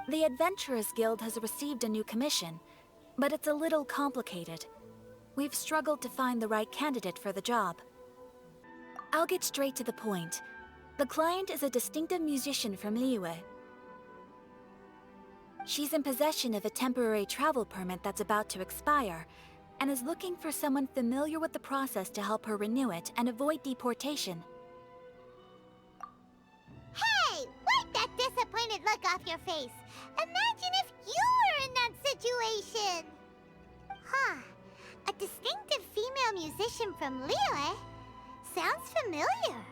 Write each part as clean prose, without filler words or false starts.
The Adventurers Guild has received a new commission, but it's a little complicated. We've struggled to find the right candidate for the job. I'll get straight to the point. The client is a distinctive musician from Liyue. She's in possession of a temporary travel permit that's about to expire, and is looking for someone familiar with the process to help her renew it and avoid deportation. Hey! Wipe that disappointed look off your face! Imagine if you were in that situation! Huh. A distinctive female musician from Liyue? Sounds familiar.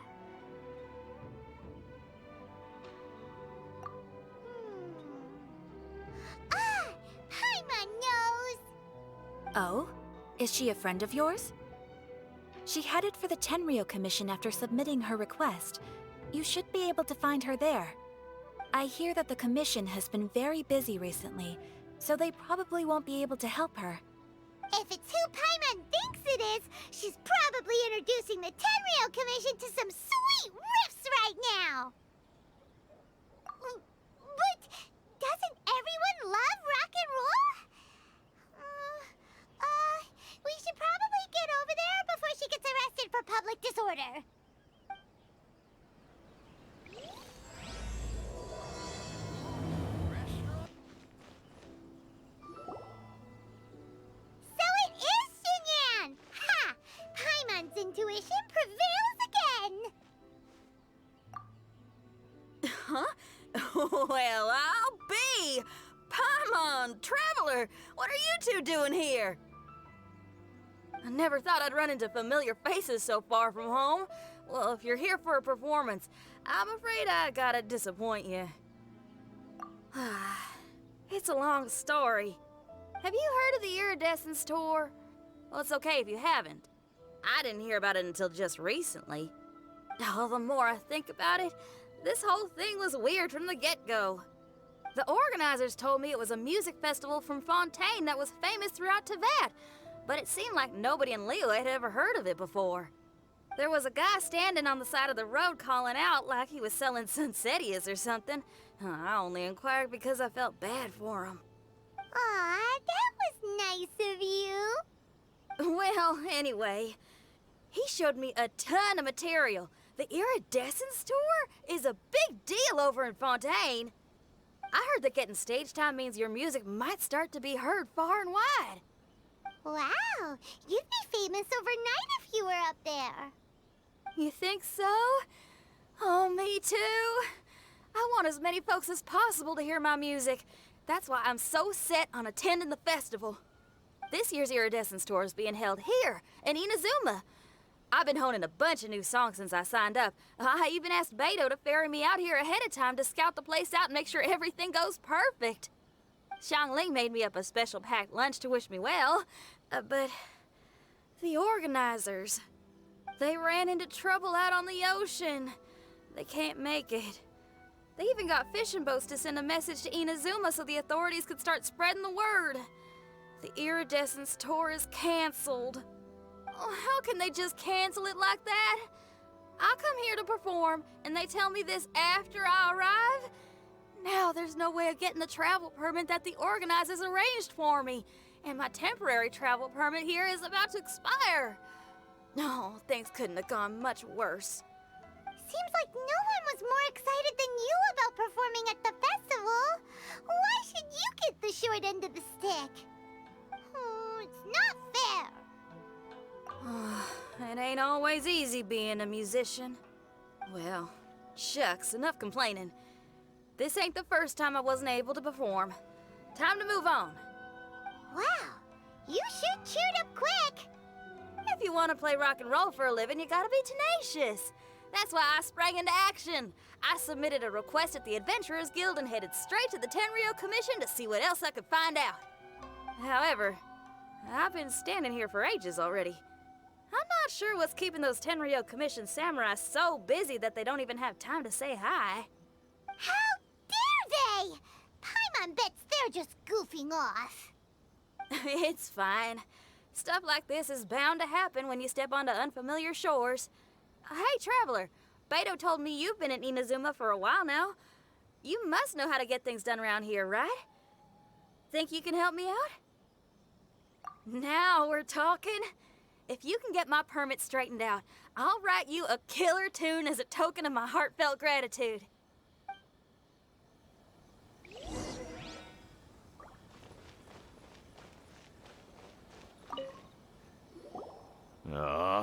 Ah! Paimon knows! Oh? Is she a friend of yours? She headed for the Tenryou Commission after submitting her request. You should be able to find her there. I hear that the commission has been very busy recently, so they probably won't be able to help her. If it's who Paimon thinks it is, she's probably introducing the Tenryou Commission to some sweet riffs right now! But doesn't everyone love rock and roll? We should probably get over there before she gets arrested for public disorder. So it is Xinyan! Ha! Paimon's intuition prevails again! Huh? Well, I'll be! Paimon, Traveler, what are you two doing here? I never thought I'd run into familiar faces so far from home. Well, if you're here for a performance, I'm afraid I gotta disappoint you. It's a long story. Have you heard of the Iridescence Tour? Well, it's okay if you haven't. I didn't hear about it until just recently. Oh, the more I think about it, this whole thing was weird from the get-go. The organizers told me it was a music festival from Fontaine that was famous throughout Teyvat, but it seemed like nobody in Liyue had ever heard of it before. There was a guy standing on the side of the road calling out like he was selling Sunsetias or something. I only inquired because I felt bad for him. Aw, that was nice of you. Well, anyway, he showed me a ton of material. The Iridescence Tour is a big deal over in Fontaine. I heard that getting stage time means your music might start to be heard far and wide. Wow, you'd be famous overnight if you were up there. You think so? Oh, me too. I want as many folks as possible to hear my music. That's why I'm so set on attending the festival. This year's Iridescence Tour is being held here in Inazuma. I've been honing a bunch of new songs since I signed up. I even asked Beto to ferry me out here ahead of time to scout the place out and make sure everything goes perfect. Xiangling made me up a special packed lunch to wish me well, but the organizers, they ran into trouble out on the ocean. They can't make it. They even got fishing boats to send a message to Inazuma so the authorities could start spreading the word. The Iridescence Tour is canceled. Oh, how can they just cancel it like that? I come here to perform, and they tell me this after I arrive? Now there's no way of getting the travel permit that the organizers arranged for me, and my temporary travel permit here is about to expire. No, things couldn't have gone much worse. Seems like no one was more excited than you about performing at the festival. Why should you get the short end of the stick? It's not fair. It ain't always easy being a musician. Well, shucks, enough complaining. This ain't the first time I wasn't able to perform. Time to move on. Wow, you sure cheered up quick. If you want to play rock and roll for a living, you gotta be tenacious. That's why I sprang into action. I submitted a request at the Adventurers Guild and headed straight to the Tenryou Commission to see what else I could find out. However, I've been standing here for ages already. I'm not sure what's keeping those Tenryou Commission samurai so busy that they don't even have time to say hi. How dare they! Paimon bets they're just goofing off. It's fine. Stuff like this is bound to happen when you step onto unfamiliar shores. Hey, Traveler, Beto told me you've been in Inazuma for a while now. You must know how to get things done around here, right? Think you can help me out? Now we're talking. If you can get my permit straightened out, I'll write you a killer tune as a token of my heartfelt gratitude.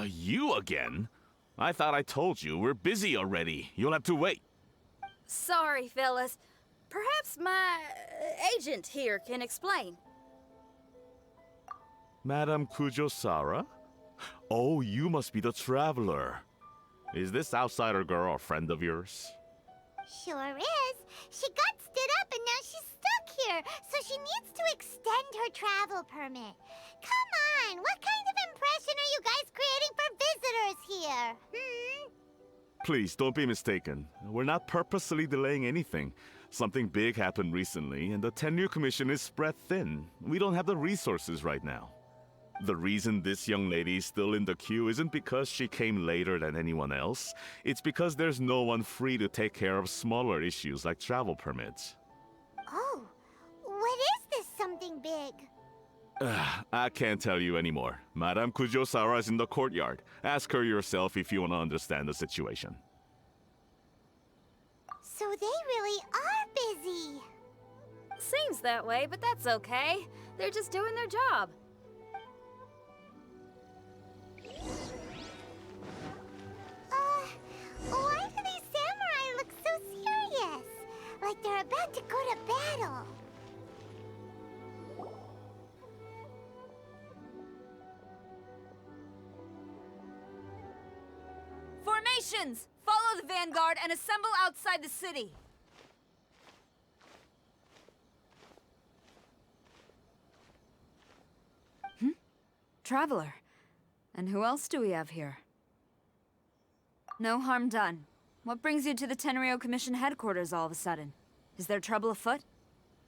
You again? I thought I told you, we're busy already. You'll have to wait. Sorry, fellas. Perhaps my agent here can explain. Madame Kujo-Sara? Oh, you must be the traveler. Is this outsider girl a friend of yours? Sure is. She got stood up and now she's stuck here, so she needs to extend her travel permit. Come on, what kind of impression are you guys creating for visitors here? Please, don't be mistaken. We're not purposely delaying anything. Something big happened recently, and the Tenryu Commission is spread thin. We don't have the resources right now. The reason this young lady is still in the queue isn't because she came later than anyone else. It's because there's no one free to take care of smaller issues like travel permits. Oh, what is this something big? I can't tell you anymore. Madame Kujo-Sara is in the courtyard. Ask her yourself if you want to understand the situation. So they really are busy. Seems that way, but that's okay. They're just doing their job. Why do these samurai look so serious? Like they're about to go to battle. Formations! Follow the vanguard and assemble outside the city. Traveler. And who else do we have here? No harm done. What brings you to the Tenryu Commission headquarters all of a sudden? Is there trouble afoot?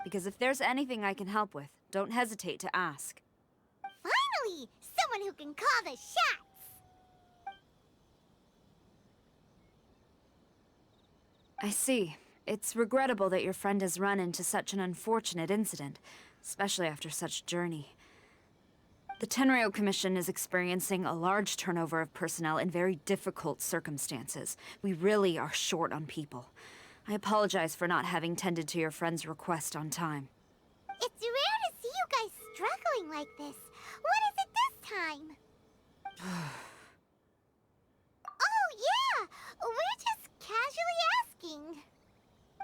Because if there's anything I can help with, don't hesitate to ask. Finally! Someone who can call the shots! I see. It's regrettable that your friend has run into such an unfortunate incident, especially after such a journey. The Tenryu Commission is experiencing a large turnover of personnel in very difficult circumstances. We really are short on people. I apologize for not having tended to your friend's request on time. It's rare to see you guys struggling like this. What is it this time? Oh, yeah! We're just casually asking.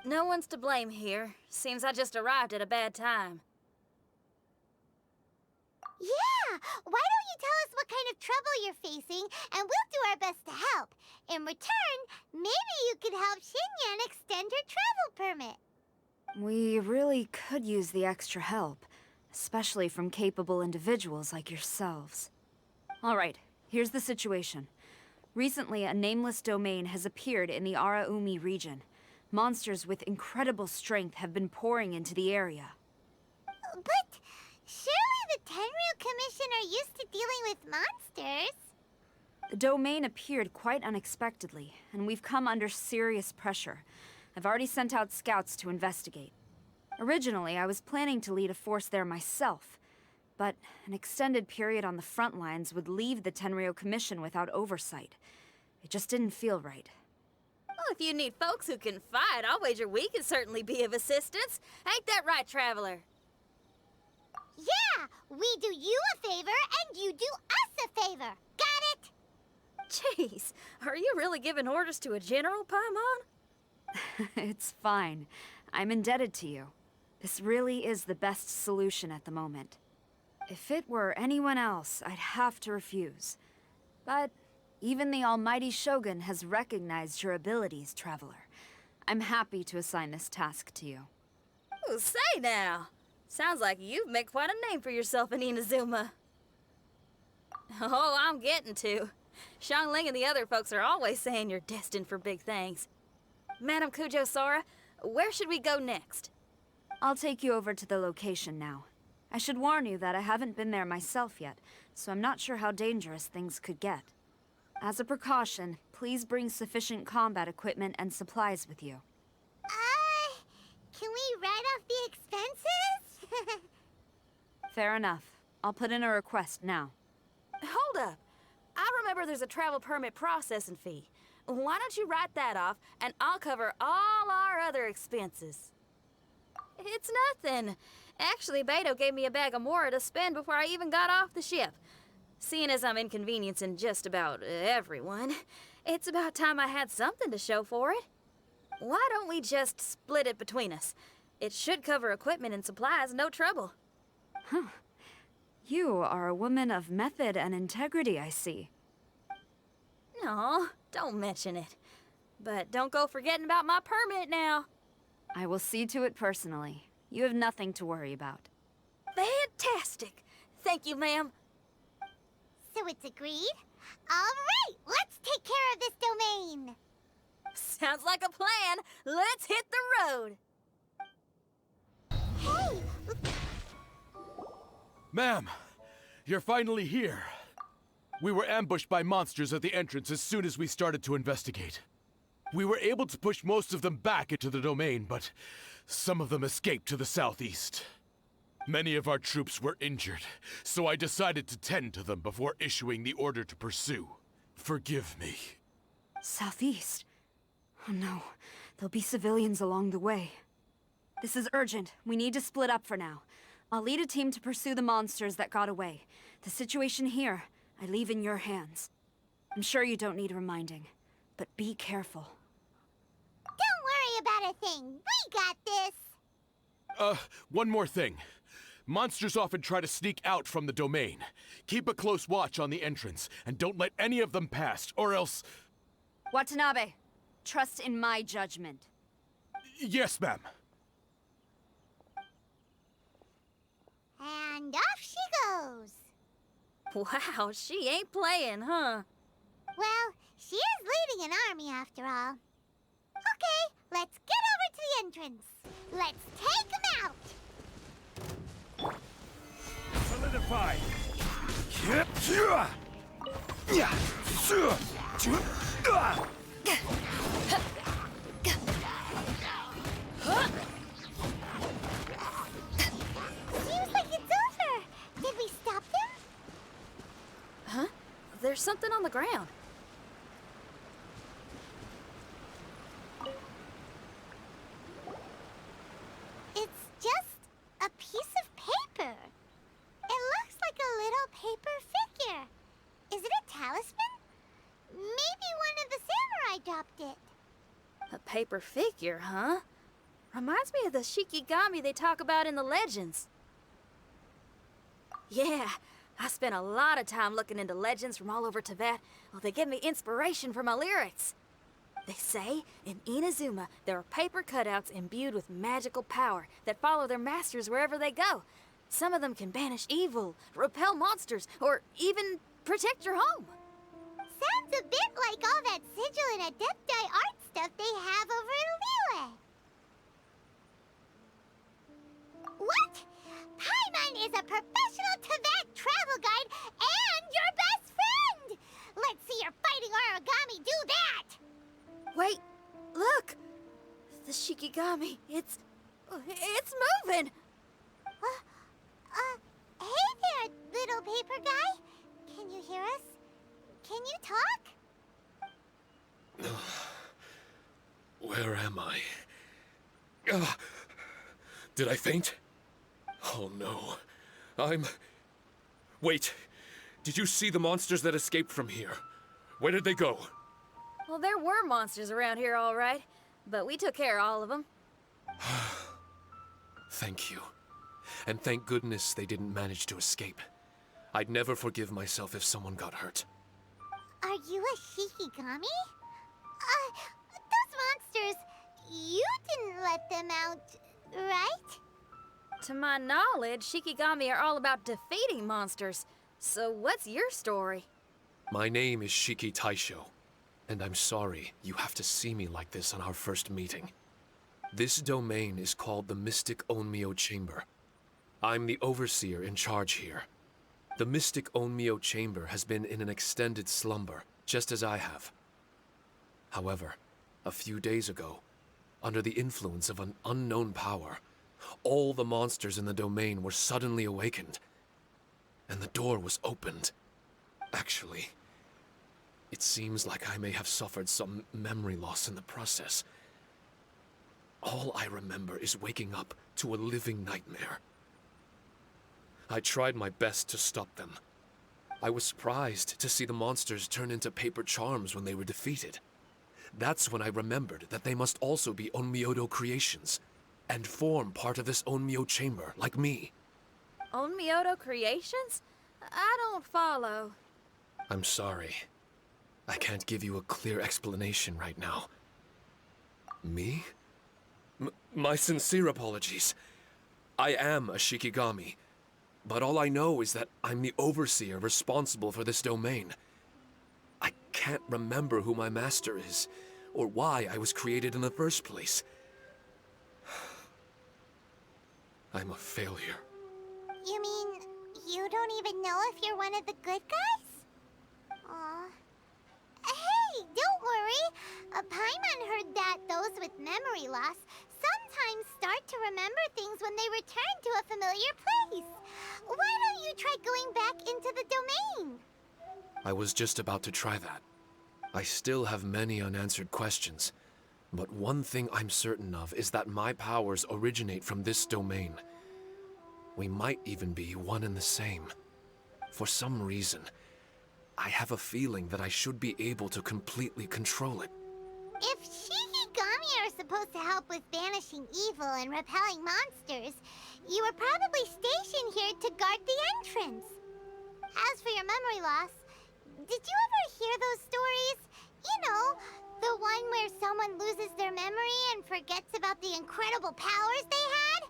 No one's to blame here. Seems I just arrived at a bad time. Yeah! Why don't you tell us what kind of trouble you're facing, and we'll do our best to help. In return, maybe you could help Xinyan extend her travel permit. We really could use the extra help, especially from capable individuals like yourselves. All right, here's the situation. Recently, a nameless domain has appeared in the Araumi region. Monsters with incredible strength have been pouring into the area. But surely the Tenryu Commission are used to dealing with monsters. The domain appeared quite unexpectedly, and we've come under serious pressure. I've already sent out scouts to investigate. Originally, I was planning to lead a force there myself, but an extended period on the front lines would leave the Tenryu Commission without oversight. It just didn't feel right. Well, if you need folks who can fight, I'll wager we can certainly be of assistance. Ain't that right, Traveler? Yeah, we do you a favor and you do us a favor. Got it? Jeez, are you really giving orders to a general, Paimon? It's fine. I'm indebted to you. This really is the best solution at the moment. If it were anyone else, I'd have to refuse. But even the almighty Shogun has recognized your abilities, Traveler. I'm happy to assign this task to you. Oh, say now! Sounds like you've made quite a name for yourself in Inazuma. Oh, I'm getting to. Xiangling and the other folks are always saying you're destined for big things. Madame Kujo-Sara, where should we go next? I'll take you over to the location now. I should warn you that I haven't been there myself yet, so I'm not sure how dangerous things could get. As a precaution, please bring sufficient combat equipment and supplies with you. Can we write off the expenses? Fair enough. I'll put in a request now. Hold up. I remember there's a travel permit processing fee. Why don't you write that off, and I'll cover all our other expenses? It's nothing. Actually, Beto gave me a bag of Mora to spend before I even got off the ship. Seeing as I'm inconveniencing just about everyone, it's about time I had something to show for it. Why don't we just split it between us? It should cover equipment and supplies, no trouble. You are a woman of method and integrity, I see. No, don't mention it. But don't go forgetting about my permit now. I will see to it personally. You have nothing to worry about. Fantastic. Thank you, ma'am. So it's agreed? Alright, let's take care of this domain! Sounds like a plan. Let's hit the road. Hey! Ma'am, you're finally here. We were ambushed by monsters at the entrance as soon as we started to investigate. We were able to push most of them back into the domain, but some of them escaped to the southeast. Many of our troops were injured, so I decided to tend to them before issuing the order to pursue. Forgive me. Southeast? Oh no, there'll be civilians along the way. This is urgent. We need to split up for now. I'll lead a team to pursue the monsters that got away. The situation here, I leave in your hands. I'm sure you don't need reminding, but be careful. Don't worry about a thing. We got this. One more thing. Monsters often try to sneak out from the domain. Keep a close watch on the entrance, and don't let any of them pass, or else... Watanabe, trust in my judgment. Yes, ma'am. And off she goes. Wow, she ain't playing, huh? Well, she is leading an army after all. Okay, let's get over to the entrance. Let's take them out. Solidify! Seems like it's over. Did we stop them? Huh? There's something on the ground. It's just a piece of paper. It looks like a little paper figure. Is it a talisman? Maybe one of the samurai dropped it. A paper figure, huh? Reminds me of the Shikigami they talk about in the legends. Yeah, I spent a lot of time looking into legends from all over Tibet. Well, they give me inspiration for my lyrics. They say in Inazuma there are paper cutouts imbued with magical power that follow their masters wherever they go. Some of them can banish evil, repel monsters, or even protect your home. Sounds a bit like all that sigil and adepti art stuff they have over in Liyue. What? Paimon is a professional Tibet travel guide and your best friend! Let's see your fighting origami do that! Wait, look! The Shikigami, it's moving! Hey there, little paper guy. Can you hear us? Can you talk? Where am I? Did I faint? Oh no. Wait. Did you see the monsters that escaped from here? Where did they go? Well, there were monsters around here, all right. But we took care of all of them. Thank you. And thank goodness they didn't manage to escape. I'd never forgive myself if someone got hurt. Are you a Shikigami? Those monsters, you didn't let them out, right? To my knowledge, Shikigami are all about defeating monsters. So what's your story? My name is Shiki Taisho, and I'm sorry you have to see me like this on our first meeting. This domain is called the Mystic Onmyo Chamber. I'm the overseer in charge here. The Mystic Onmyo Chamber has been in an extended slumber, just as I have. However, a few days ago, under the influence of an unknown power, all the monsters in the domain were suddenly awakened, and the door was opened. Actually, it seems like I may have suffered some memory loss in the process. All I remember is waking up to a living nightmare. I tried my best to stop them. I was surprised to see the monsters turn into paper charms when they were defeated. That's when I remembered that they must also be Onmyodo creations, and form part of this Onmyo chamber, like me. Onmyodo creations? I don't follow. I'm sorry. I can't give you a clear explanation right now. Me? My sincere apologies. I am a Shikigami, but all I know is that I'm the overseer responsible for this domain. I can't remember who my master is, or why I was created in the first place. I'm a failure. You mean you don't even know if you're one of the good guys? Aw. Hey, don't worry. Paimon heard that those with memory loss sometimes start to remember things when they return to a familiar place. Why don't you try going back into the domain? I was just about to try that. I still have many unanswered questions, but one thing I'm certain of is that my powers originate from this domain. We might even be one and the same. For some reason, I have a feeling that I should be able to completely control it. If Shikigami are supposed to help with banishing evil and repelling monsters, you were probably stationed here to guard the entrance. As for your memory loss, did you ever hear those stories? You know, the one where someone loses their memory and forgets about the incredible powers they had?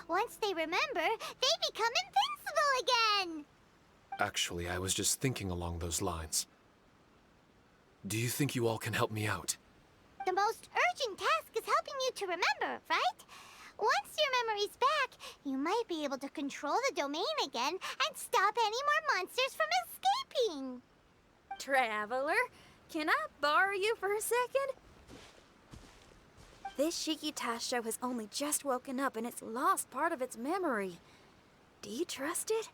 Once they remember, they become invincible again! Actually, I was just thinking along those lines. Do you think you all can help me out? The most urgent task is helping you to remember, right? Once your memory's back, you might be able to control the domain again and stop any more monsters from escaping. Traveler, can I borrow you for a second? This Shiki Taisho has only just woken up and it's lost part of its memory. Do you trust it?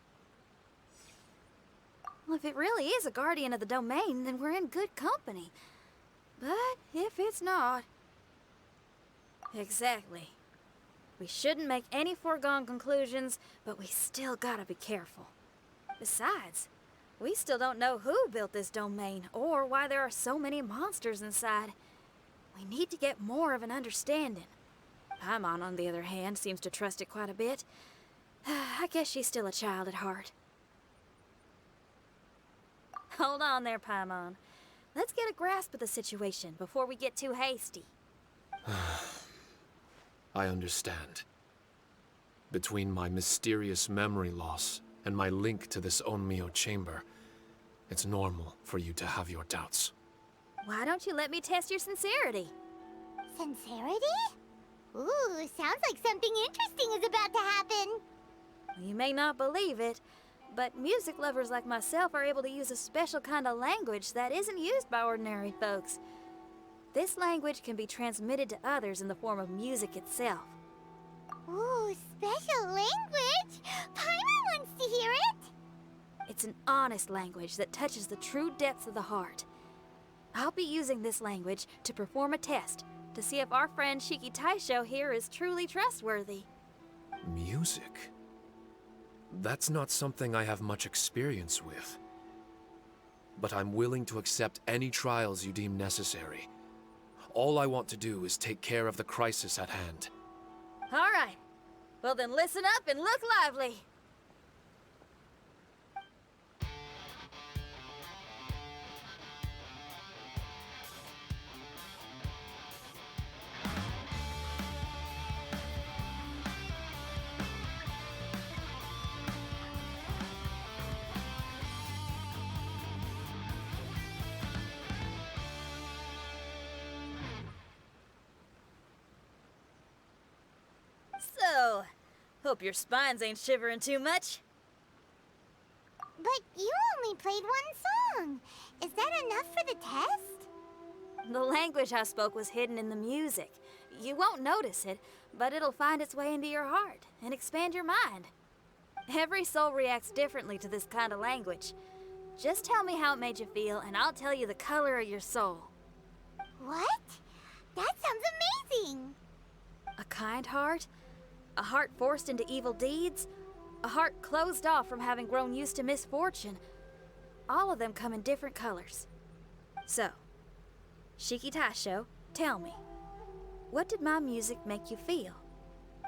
Well, if it really is a guardian of the domain, then we're in good company. But if it's not... Exactly. We shouldn't make any foregone conclusions, but we still gotta be careful. Besides, we still don't know who built this domain or why there are so many monsters inside. We need to get more of an understanding. Paimon, on the other hand, seems to trust it quite a bit. I guess she's still a child at heart. Hold on there, Paimon. Let's get a grasp of the situation before we get too hasty. I understand. Between my mysterious memory loss and my link to this Onmyo chamber, it's normal for you to have your doubts. Why don't you let me test your sincerity? Sincerity? Ooh, sounds like something interesting is about to happen. You may not believe it, but music lovers like myself are able to use a special kind of language that isn't used by ordinary folks. This language can be transmitted to others in the form of music itself. Ooh, special language? Paimon wants to hear it. It's an honest language that touches the true depths of the heart. I'll be using this language to perform a test to see if our friend Shiki Taisho here is truly trustworthy. Music? That's not something I have much experience with. But I'm willing to accept any trials you deem necessary. All I want to do is take care of the crisis at hand. All right. Well then listen up and look lively. So, hope your spines ain't shivering too much. But you only played one song. Is that enough for the test? The language I spoke was hidden in the music. You won't notice it, but it'll find its way into your heart and expand your mind. Every soul reacts differently to this kind of language. Just tell me how it made you feel, and I'll tell you the color of your soul. What? That sounds amazing! A kind heart? A heart forced into evil deeds? A heart closed off from having grown used to misfortune? All of them come in different colors. So, Shiki Taisho, tell me, what did my music make you feel?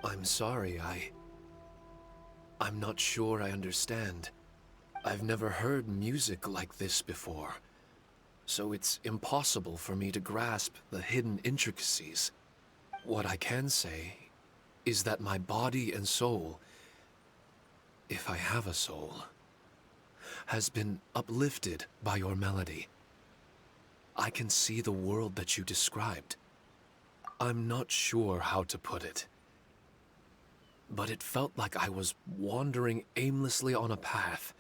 I'm sorry, I'm not sure I understand. I've never heard music like this before, so it's impossible for me to grasp the hidden intricacies. What I can say is that my body and soul, if I have a soul, has been uplifted by your melody. I can see the world that you described. I'm not sure how to put it, but it felt like I was wandering aimlessly on a path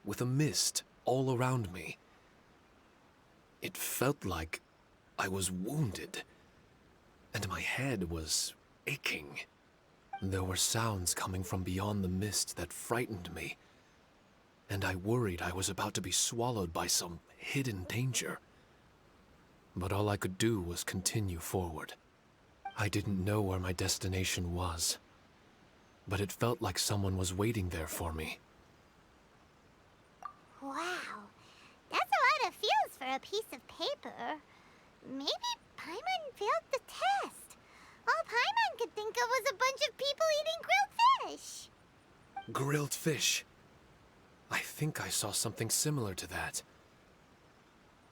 with a mist all around me. It felt like I was wounded, and my head was aching. There were sounds coming from beyond the mist that frightened me, and I worried I was about to be swallowed by some hidden danger. But all I could do was continue forward. I didn't know where my destination was, but it felt like someone was waiting there for me. Wow, that's a lot of feels for a piece of paper. Maybe Paimon failed the test. All Paimon could think of was a bunch of people eating grilled fish. Grilled fish. I think I saw something similar to that.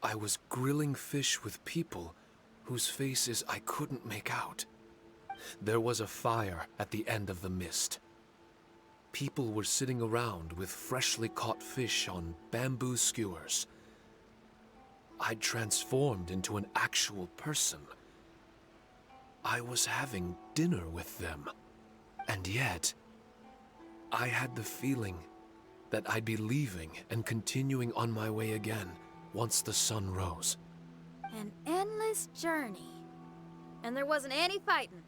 I was grilling fish with people whose faces I couldn't make out. There was a fire at the end of the mist. People were sitting around with freshly caught fish on bamboo skewers. I'd transformed into an actual person. I was having dinner with them. And yet, I had the feeling that I'd be leaving and continuing on my way again once the sun rose. An endless journey. And there wasn't any fighting.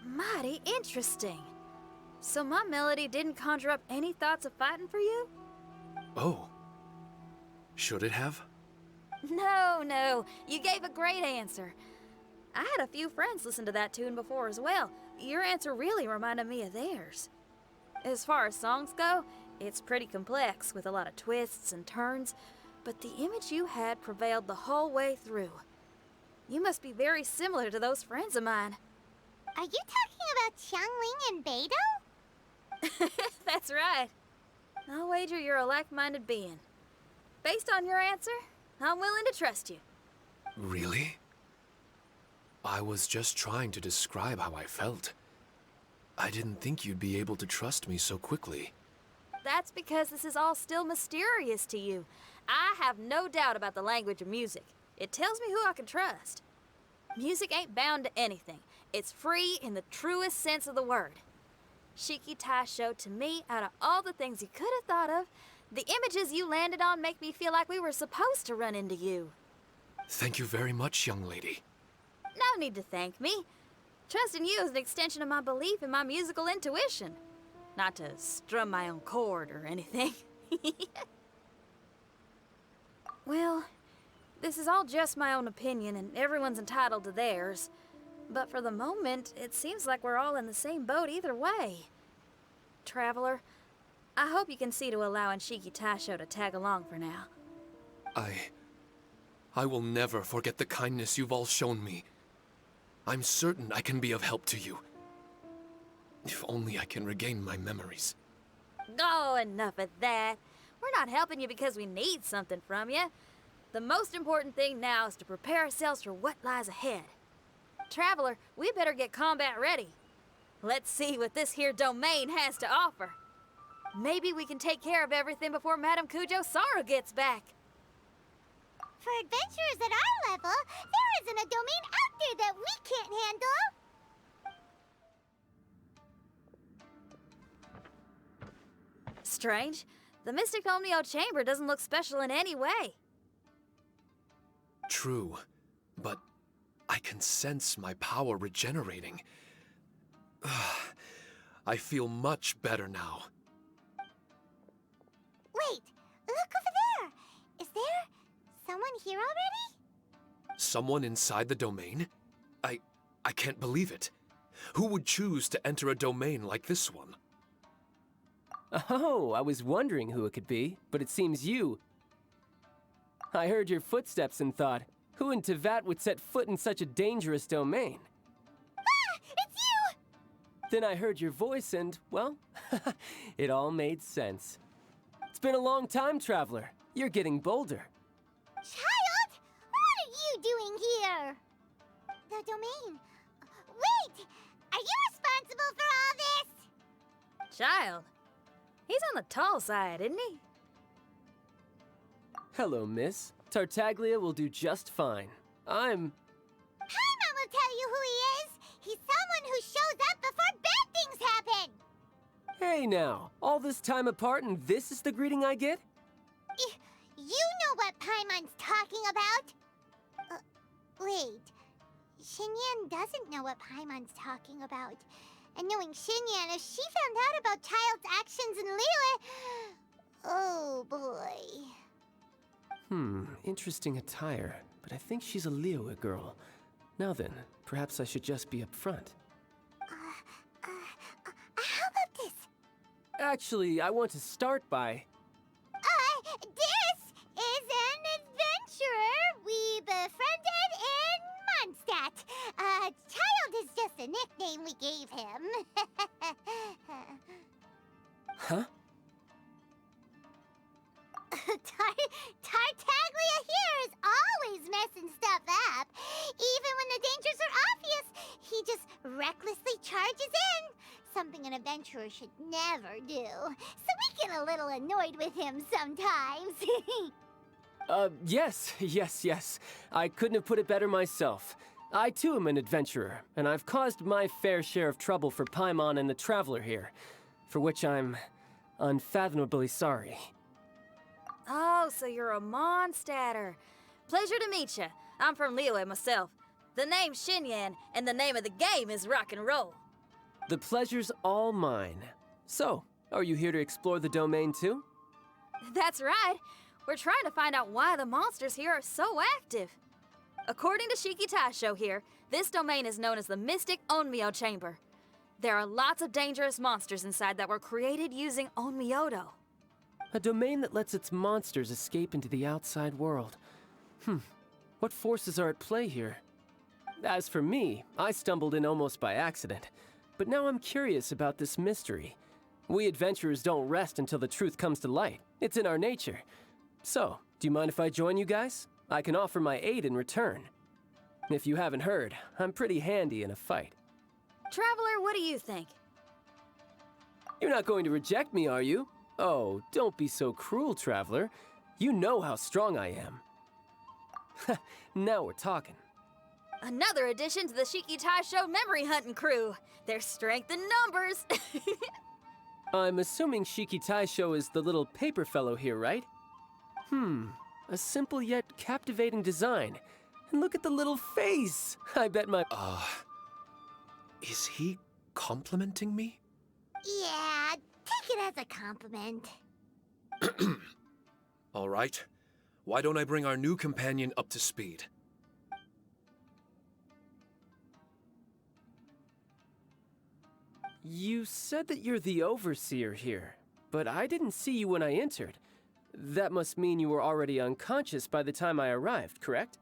Mighty interesting. So my melody didn't conjure up any thoughts of fighting for you? Oh. Should it have? No. You gave a great answer. I had a few friends listen to that tune before as well. Your answer really reminded me of theirs. As far as songs go, it's pretty complex with a lot of twists and turns, but the image you had prevailed the whole way through. You must be very similar to those friends of mine. Are you talking about Xiangling and Beidou? That's right. I'll wager you're a like-minded being. Based on your answer, I'm willing to trust you. Really? I was just trying to describe how I felt. I didn't think you'd be able to trust me so quickly. That's because this is all still mysterious to you. I have no doubt about the language of music. It tells me who I can trust. Music ain't bound to anything. It's free in the truest sense of the word. Shiki Taisho, to me, out of all the things you could have thought of, the images you landed on make me feel like we were supposed to run into you. Thank you very much, young lady. No need to thank me. Trusting you is an extension of my belief in my musical intuition. Not to strum my own chord or anything. Well, this is all just my own opinion, and everyone's entitled to theirs. But for the moment, it seems like we're all in the same boat either way. Traveler, I hope you can see to allowing Shiki Taisho to tag along for now. I will never forget the kindness you've all shown me. I'm certain I can be of help to you. If only I can regain my memories. Oh, enough of that. We're not helping you because we need something from you. The most important thing now is to prepare ourselves for what lies ahead. Traveler, we better get combat ready. Let's see what this here domain has to offer. Maybe we can take care of everything before Madame Kujo Saru gets back. For adventurers at our level, there isn't a domain out there that we can't handle. Strange. The Mystic Omnio Chamber doesn't look special in any way. True, but I can sense my power regenerating. I feel much better now. Wait, look over there! Is there someone here already? Someone inside the domain? I can't believe it. Who would choose to enter a domain like this one? Oh, I was wondering who it could be, but it seems you. I heard your footsteps and thought, who in Tevat would set foot in such a dangerous domain? Ah! It's you! Then I heard your voice and, well, it all made sense. It's been a long time, Traveler. You're getting bolder. Child! What are you doing here? The domain. Wait! Are you responsible for all this? Child. He's on the tall side, isn't he? Hello, miss. Tartaglia will do just fine. Paimon will tell you who he is. He's someone who shows up before bad things happen. Hey now, all this time apart and this is the greeting I get? You know what Paimon's talking about. Wait. Xinyan doesn't know what Paimon's talking about. And knowing Xinyan, if she found out about Child's actions in Liyue... Oh, boy. Interesting attire, but I think she's a Liyue girl. Now then, perhaps I should just be upfront. How about this? Actually, I want to start by... This is an adventurer we befriended in Mondstadt. Child is just a nickname we gave him. Huh? Tartaglia here is always messing stuff up. Even when the dangers are obvious, he just recklessly charges in. Something an adventurer should never do. So we get a little annoyed with him sometimes. Yes. I couldn't have put it better myself. I too am an adventurer, and I've caused my fair share of trouble for Paimon and the Traveler here, for which I'm unfathomably sorry. Oh, so you're a Mondstadter. Pleasure to meet you. I'm from Liyue myself. The name's Xinyan, and the name of the game is rock and roll. The pleasure's all mine. So, are you here to explore the domain too? That's right. We're trying to find out why the monsters here are so active. According to Shiki Taisho here, this domain is known as the Mystic Onmyo Chamber. There are lots of dangerous monsters inside that were created using Onmyodo. A domain that lets its monsters escape into the outside world. What forces are at play here? As for me, I stumbled in almost by accident. But now I'm curious about this mystery. We adventurers don't rest until the truth comes to light. It's in our nature. So, do you mind if I join you guys? I can offer my aid in return. If you haven't heard, I'm pretty handy in a fight. Traveler, what do you think? You're not going to reject me, are you? Oh, don't be so cruel, Traveler. You know how strong I am. Now we're talking. Another addition to the Shiki Taisho memory hunting crew. There's strength in numbers. I'm assuming Shiki Taisho is the little paper fellow here, right? A simple yet captivating design. And look at the little face! I bet my... Is he complimenting me? Yeah, take it as a compliment. All right. Why don't I bring our new companion up to speed? You said that you're the overseer here, but I didn't see you when I entered. That must mean you were already unconscious by the time I arrived, correct?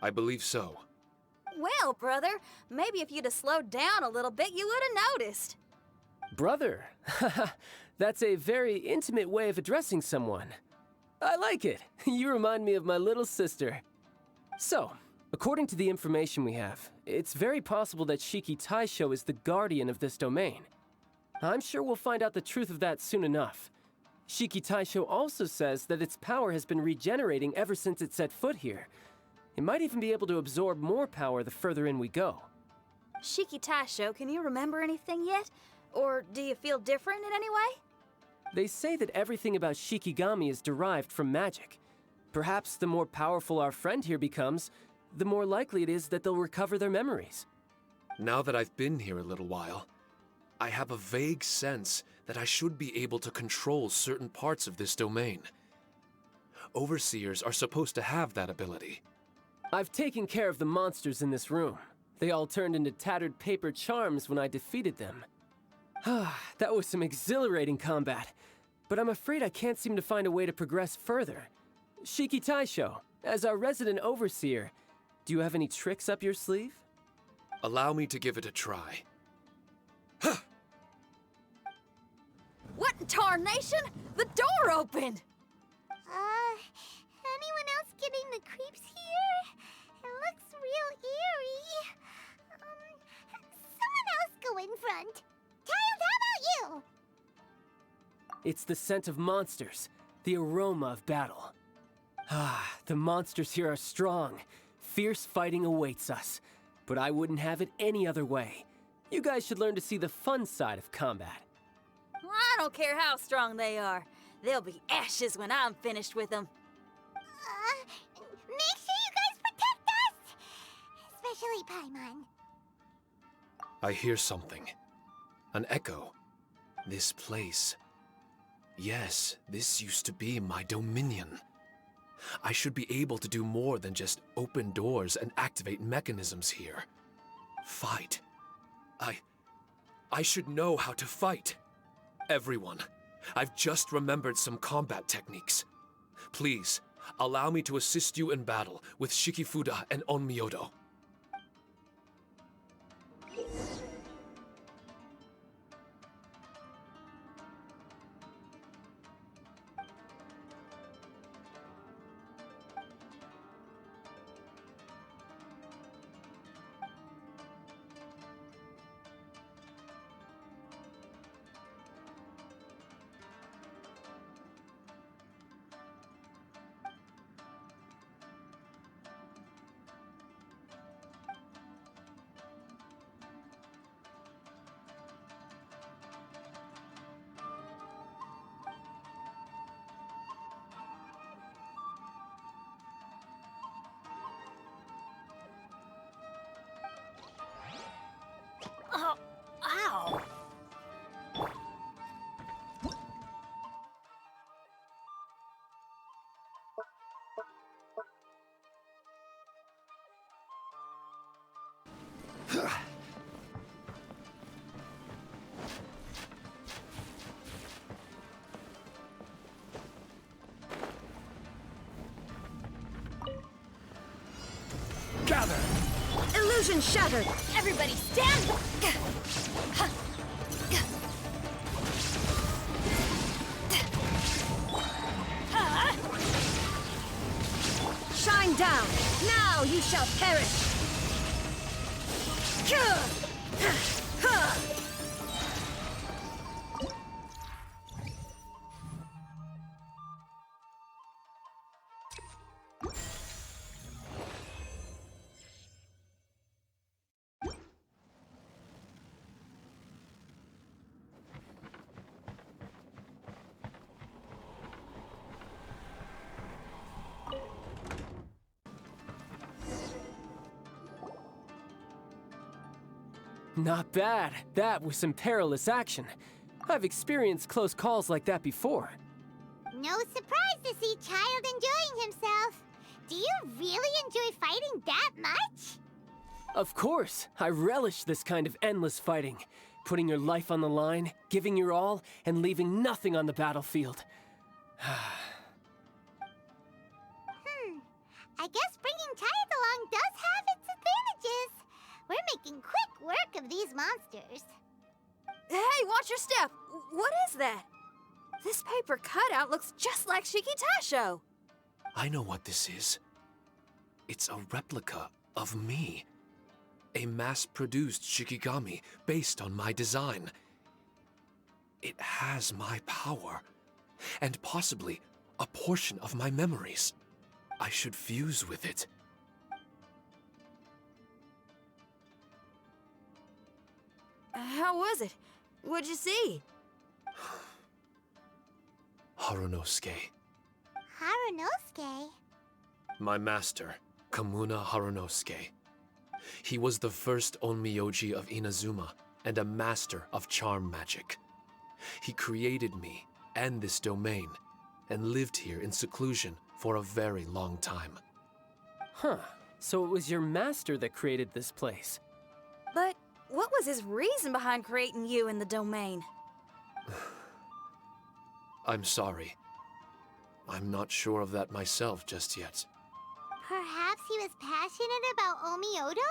I believe so. Well, brother, maybe if you'd have slowed down a little bit, you would have noticed. Brother? That's a very intimate way of addressing someone. I like it. You remind me of my little sister. So, according to the information we have, it's very possible that Shiki Taisho is the guardian of this domain. I'm sure we'll find out the truth of that soon enough. Shiki Taisho also says that its power has been regenerating ever since it set foot here. It might even be able to absorb more power the further in we go. Shiki Taisho, can you remember anything yet? Or do you feel different in any way? They say that everything about Shikigami is derived from magic. Perhaps the more powerful our friend here becomes, the more likely it is that they'll recover their memories. Now that I've been here a little while, I have a vague sense that I should be able to control certain parts of this domain. Overseers are supposed to have that ability. I've taken care of the monsters in this room. They all turned into tattered paper charms when I defeated them. That was some exhilarating combat, but I'm afraid I can't seem to find a way to progress further. Shiki Taisho, as our resident overseer, do you have any tricks up your sleeve? Allow me to give it a try. What in tarnation? The door opened! Anyone else getting the creeps here? It looks real eerie. Someone else go in front. Child, how about you? It's the scent of monsters, the aroma of battle. The monsters here are strong. Fierce fighting awaits us. But I wouldn't have it any other way. You guys should learn to see the fun side of combat. I don't care how strong they are. They'll be ashes when I'm finished with them. Make sure you guys protect us! Especially Paimon. I hear something. An echo. This place. Yes, this used to be my dominion. I should be able to do more than just open doors and activate mechanisms here. Fight. I should know how to fight. Everyone, I've just remembered some combat techniques. Please, allow me to assist you in battle with Shikifuda and Onmyodo. Oh, ow! Gather! Illusion shattered! Everybody stand! Shine down! Now you shall perish! Not bad. That was some perilous action. I've experienced close calls like that before. No surprise to see Child enjoying himself. Do you really enjoy fighting that much? Of course. I relish this kind of endless fighting. Putting your life on the line, giving your all, and leaving nothing on the battlefield. I guess bringing Child along does have its advantages. We're making quick work of these monsters. Hey, watch your step! What is that? This paper cutout looks just like Shiki Taisho. I know what this is. It's a replica of me. A mass-produced Shikigami based on my design. It has my power, and possibly a portion of my memories. I should fuse with it. How was it? What'd you see? Harunosuke, Harunosuke? my master, Kamuna Harunosuke. He was the first Onmyoji of Inazuma and a master of charm magic. He created me and this domain, and lived here in seclusion for a very long time. Huh. So it was your master that created this place. But what was his reason behind creating you in the domain? I'm sorry. I'm not sure of that myself just yet. Perhaps he was passionate about Omiodo?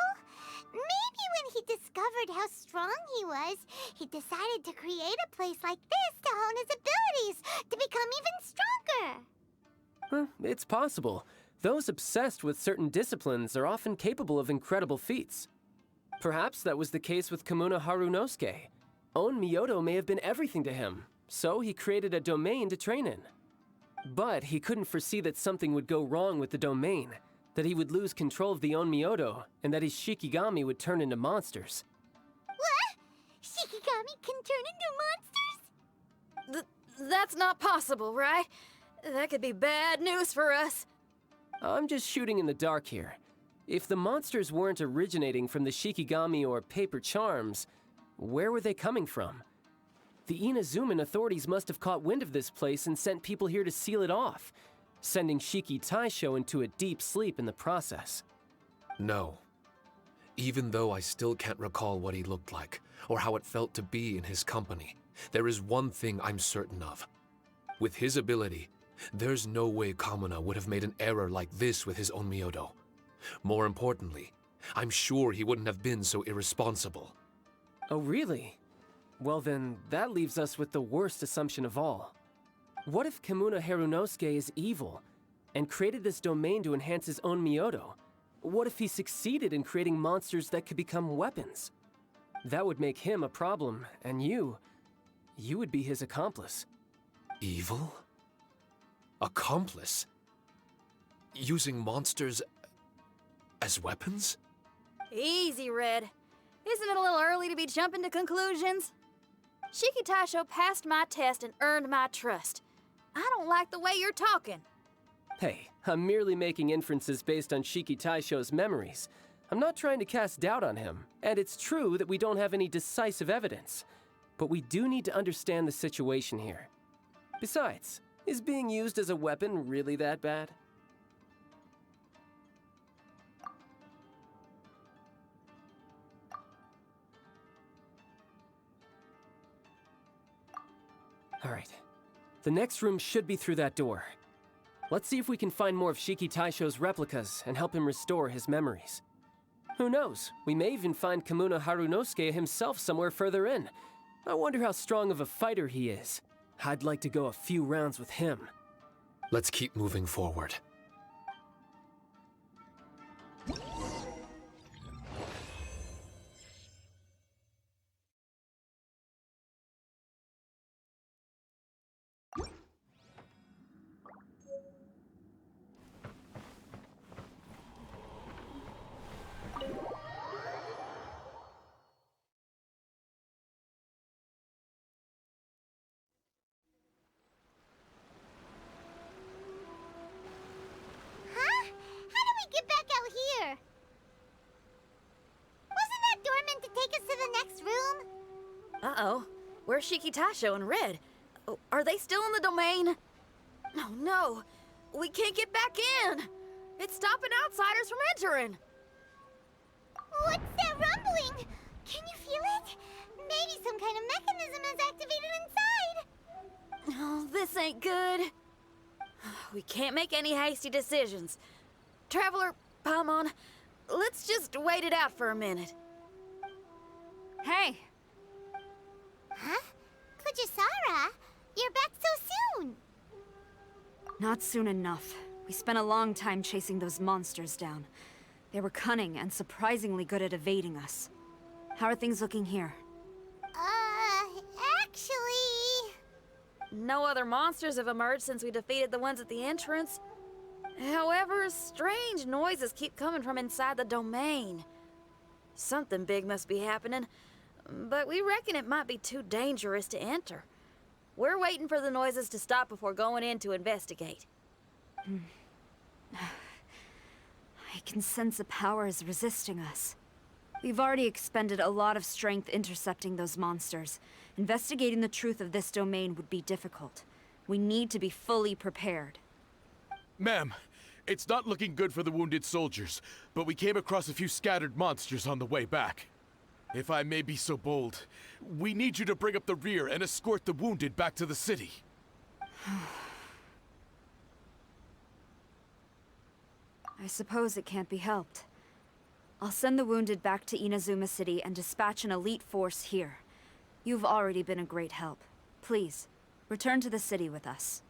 Maybe when he discovered how strong he was, he decided to create a place like this to hone his abilities, to become even stronger. It's possible. Those obsessed with certain disciplines are often capable of incredible feats. Perhaps that was the case with Kamuna Harunosuke. Onmyodo may have been everything to him, so he created a domain to train in. But he couldn't foresee that something would go wrong with the domain, that he would lose control of the Onmyodo, and that his Shikigami would turn into monsters. What? Shikigami can turn into monsters? That's not possible, right? That could be bad news for us. I'm just shooting in the dark here. If the monsters weren't originating from the Shikigami or paper charms, where were they coming from? The Inazuman authorities must have caught wind of this place and sent people here to seal it off, sending Shiki Taisho into a deep sleep in the process. No. Even though I still can't recall what he looked like, or how it felt to be in his company, there is one thing I'm certain of. With his ability, there's no way Kamuna would have made an error like this with his Onmyodo. More importantly, I'm sure he wouldn't have been so irresponsible. Oh, really? Well then, that leaves us with the worst assumption of all. What if Kamuna Harunosuke is evil, and created this domain to enhance his own Myoto? What if he succeeded in creating monsters that could become weapons? That would make him a problem, and you would be his accomplice. Evil? Accomplice? Using monsters as weapons? Easy, Red. Isn't it a little early to be jumping to conclusions? Shiki Taisho passed my test and earned my trust. I don't like the way you're talking. Hey, I'm merely making inferences based on Shiki Taisho's memories. I'm not trying to cast doubt on him, and it's true that we don't have any decisive evidence. But we do need to understand the situation here. Besides, is being used as a weapon really that bad? All right. The next room should be through that door. Let's see if we can find more of Shiki Taisho's replicas and help him restore his memories. Who knows? We may even find Kamuna Harunosuke himself somewhere further in. I wonder how strong of a fighter he is. I'd like to go a few rounds with him. Let's keep moving forward. Huh? How do we get back out here? Wasn't that door meant to take us to the next room? Uh-oh. Where's Shiki Taisho and Red? Oh, are they still in the domain? Oh, no. We can't get back in. It's stopping outsiders from entering. What's that rumbling? Can you feel it? Maybe some kind of mechanism is activated inside. Oh, this ain't good. We can't make any hasty decisions. Traveler, Paimon, let's just wait it out for a minute. Hey! Huh? Kujisara, you're back so soon. Not soon enough. We spent a long time chasing those monsters down. They were cunning and surprisingly good at evading us. How are things looking here? Actually... No other monsters have emerged since we defeated the ones at the entrance. However, strange noises keep coming from inside the domain. Something big must be happening, but we reckon it might be too dangerous to enter. We're waiting for the noises to stop before going in to investigate. I can sense a power is resisting us. We've already expended a lot of strength intercepting those monsters. Investigating the truth of this domain would be difficult. We need to be fully prepared. Ma'am, it's not looking good for the wounded soldiers, but we came across a few scattered monsters on the way back. If I may be so bold, we need you to bring up the rear and escort the wounded back to the city. I suppose it can't be helped. I'll send the wounded back to Inazuma City and dispatch an elite force here. You've already been a great help. Please, return to the city with us.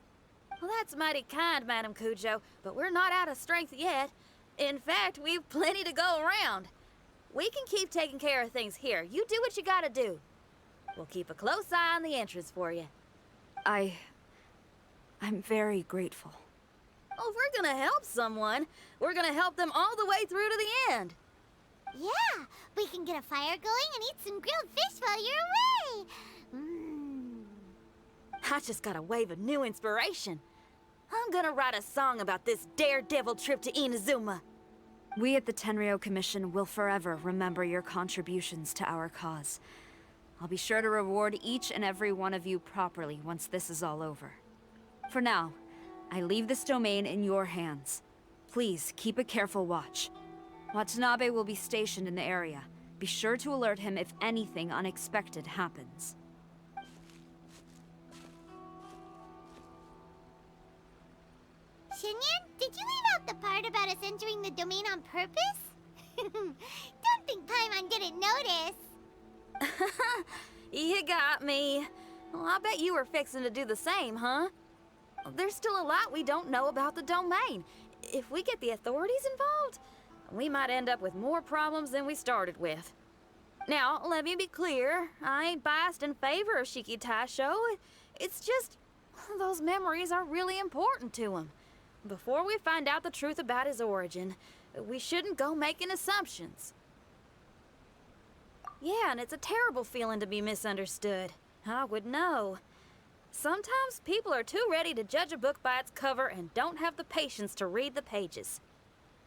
Well, that's mighty kind, Madam Cujo, but we're not out of strength yet. In fact, we've plenty to go around. We can keep taking care of things here. You do what you gotta do. We'll keep a close eye on the entrance for you. I'm very grateful. Oh, if we're gonna help someone, we're gonna help them all the way through to the end. Yeah, we can get a fire going and eat some grilled fish while you're away. I just got a wave of new inspiration. I'm gonna write a song about this daredevil trip to Inazuma. We at the Tenryou Commission will forever remember your contributions to our cause. I'll be sure to reward each and every one of you properly once this is all over. For now, I leave this domain in your hands. Please keep a careful watch. Watanabe will be stationed in the area. Be sure to alert him if anything unexpected happens. Shinyan, did you leave out the part about us entering the domain on purpose? Don't think Paimon didn't notice. You got me. Well, I bet you were fixing to do the same, huh? There's still a lot we don't know about the domain. If we get the authorities involved, we might end up with more problems than we started with. Now, let me be clear. I ain't biased in favor of Shiki Taisho. It's just, those memories are really important to him. Before we find out the truth about his origin, we shouldn't go making assumptions. Yeah, and it's a terrible feeling to be misunderstood. I would know. Sometimes people are too ready to judge a book by its cover and don't have the patience to read the pages.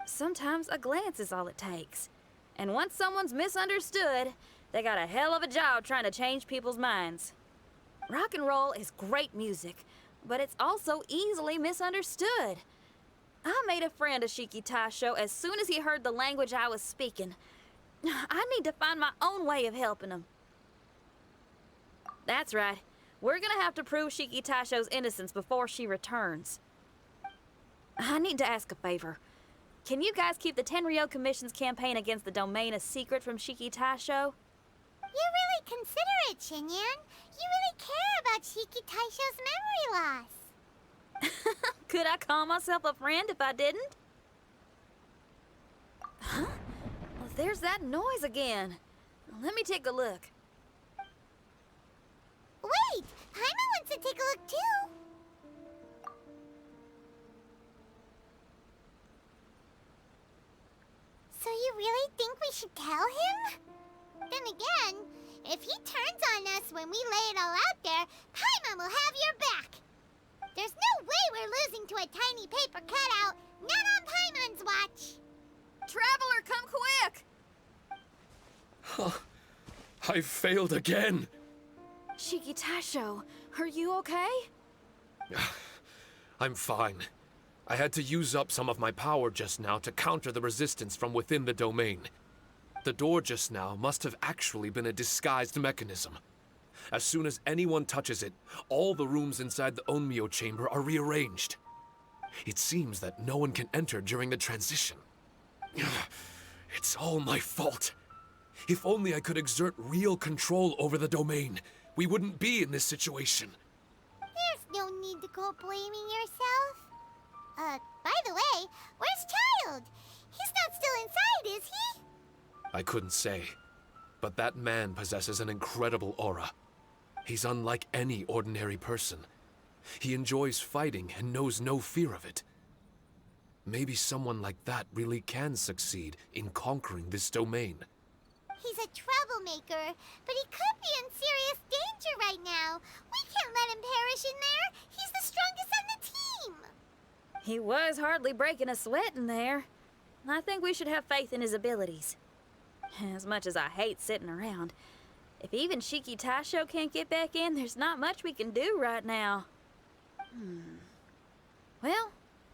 Sometimes a glance is all it takes. And once someone's misunderstood, they got a hell of a job trying to change people's minds. Rock and roll is great music, but it's also easily misunderstood. I made a friend of Shiki Taisho as soon as he heard the language I was speaking. I need to find my own way of helping him. That's right. We're gonna have to prove Shiki Taisho's innocence before she returns. I need to ask a favor. Can you guys keep the Tenryou Commission's campaign against the domain a secret from Shiki Taisho? You're really considerate, Shinyan. You really care about Shiki Taisho's memory loss. Could I call myself a friend if I didn't? Huh? Well, there's that noise again. Let me take a look. Wait! Paimon wants to take a look too! So you really think we should tell him? Then again, if he turns on us when we lay it all out there, Paimon will have your back! There's no way we're losing to a tiny paper cutout, not on Paimon's watch! Traveler, come quick! I failed again. Shiki Taisho, are you okay? I'm fine. I had to use up some of my power just now to counter the resistance from within the domain. The door just now must have actually been a disguised mechanism. As soon as anyone touches it, all the rooms inside the Onmyo chamber are rearranged. It seems that no one can enter during the transition. It's all my fault. If only I could exert real control over the domain, we wouldn't be in this situation. There's no need to go blaming yourself. By the way, where's Child? He's not still inside, is he? I couldn't say, but that man possesses an incredible aura. He's unlike any ordinary person. He enjoys fighting and knows no fear of it. Maybe someone like that really can succeed in conquering this domain. He's a troublemaker, but he could be in serious danger right now. We can't let him perish in there. He's the strongest on the team. He was hardly breaking a sweat in there. I think we should have faith in his abilities. As much as I hate sitting around, if even Shiki Taisho can't get back in, there's not much we can do right now. Well,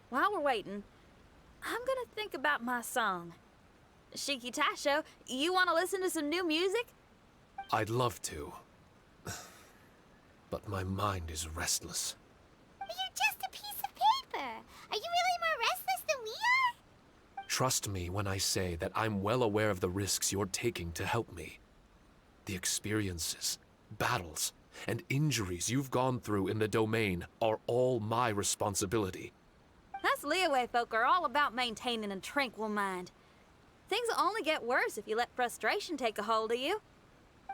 while we're waiting, I'm gonna think about my song. Shiki Taisho, you wanna listen to some new music? I'd love to. But my mind is restless. You're just a piece of paper. Are you really more restless than we are? Trust me when I say that I'm well aware of the risks you're taking to help me. The experiences, battles, and injuries you've gone through in the domain are all my responsibility. Us Liyue folk are all about maintaining a tranquil mind. Things will only get worse if you let frustration take a hold of you.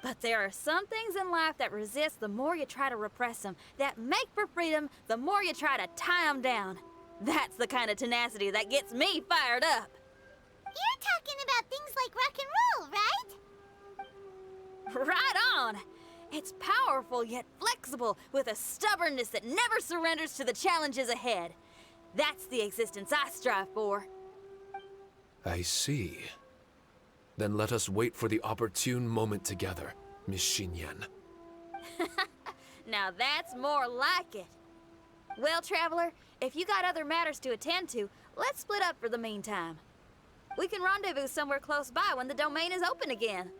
But there are some things in life that resist the more you try to repress them, that make for freedom the more you try to tie them down. That's the kind of tenacity that gets me fired up. You're talking about things like rock and roll, right? Right on! It's powerful yet flexible, with a stubbornness that never surrenders to the challenges ahead. That's the existence I strive for. I see. Then let us wait for the opportune moment together, Miss Xinyan. Now that's more like it. Well, Traveler, if you got other matters to attend to, let's split up for the meantime. We can rendezvous somewhere close by when the domain is open again.